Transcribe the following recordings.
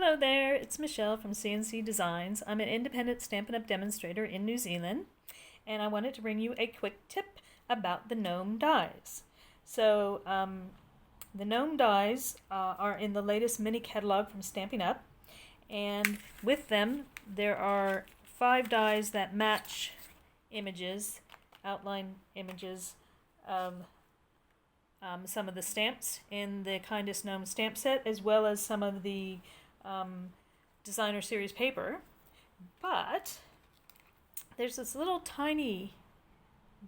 Hello there, it's Michelle from CNC Designs. I'm an independent Stampin' Up! Demonstrator in New Zealand, and I wanted to bring you a quick tip about the Gnome Dies. So, the Gnome Dies are in the latest mini catalog from Stampin' Up! And with them, there are 5 dies that match images, outline images of some of the stamps in the Kindest Gnome stamp set, as well as some of the designer series paper. But there's this little tiny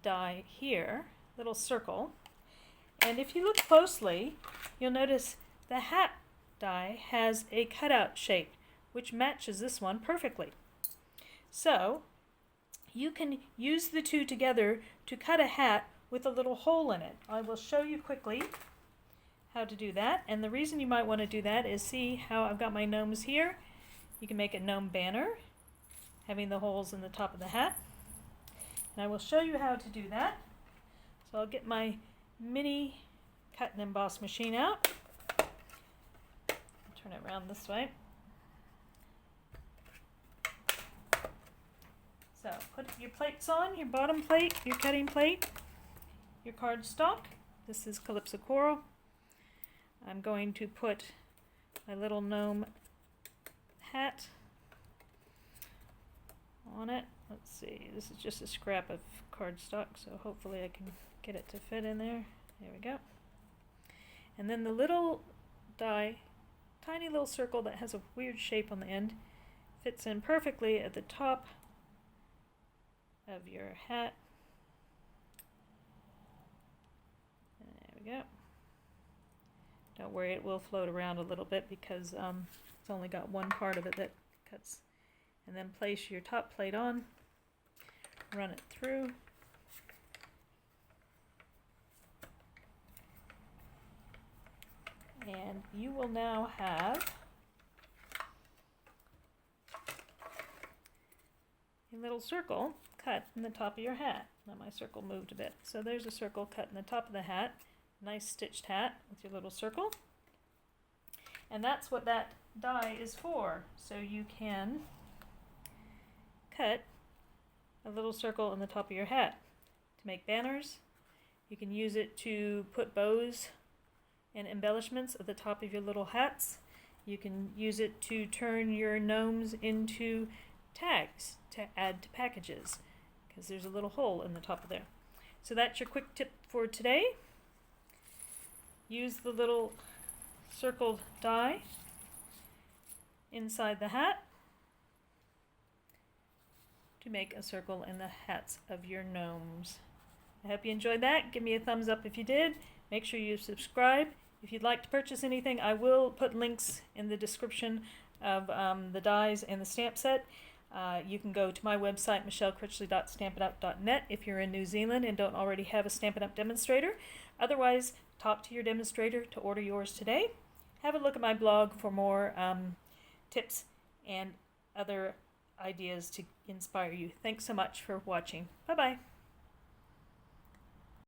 die here, little circle, and if you look closely, you'll notice the hat die has a cutout shape which matches this one perfectly. So you can use the two together to cut a hat with a little hole in it. I will show you quickly how to do that, and the reason you might want to do that is see how I've got my gnomes here. You can make a gnome banner having the holes in the top of the hat, and I will show you how to do that. So I'll get my mini cut and emboss machine out, turn it around this way. So put your plates on, your bottom plate, your cutting plate, your cardstock. This is Calypso Coral. I'm going to put my little gnome hat on it. Let's see, this is just a scrap of cardstock, so hopefully I can get it to fit in there. There we go. And then the little die, tiny little circle that has a weird shape on the end, fits in perfectly at the top of your hat. There we go. Don't worry, it will float around a little bit because it's only got one part of it that cuts. And then place your top plate on, run it through. And you will now have a little circle cut in the top of your hat. Now my circle moved a bit. So there's a circle cut in the top of the hat. Nice stitched hat with your little circle. And that's what that die is for. So you can cut a little circle in the top of your hat to make banners. You can use it to put bows and embellishments at the top of your little hats. You can use it to turn your gnomes into tags to add to packages, because there's a little hole in the top of there. So that's your quick tip for today. Use the little circled die inside the hat to make a circle in the hats of your gnomes. I hope you enjoyed that. Give me a thumbs up if you did. Make sure you subscribe. If you'd like to purchase anything, I will put links in the description of the dies and the stamp set. You can go to my website, michellekritchley.stampinup.net, if you're in New Zealand and don't already have a Stampin' Up! Demonstrator. Otherwise, talk to your demonstrator to order yours today. Have a look at my blog for more tips and other ideas to inspire you. Thanks so much for watching. Bye-bye.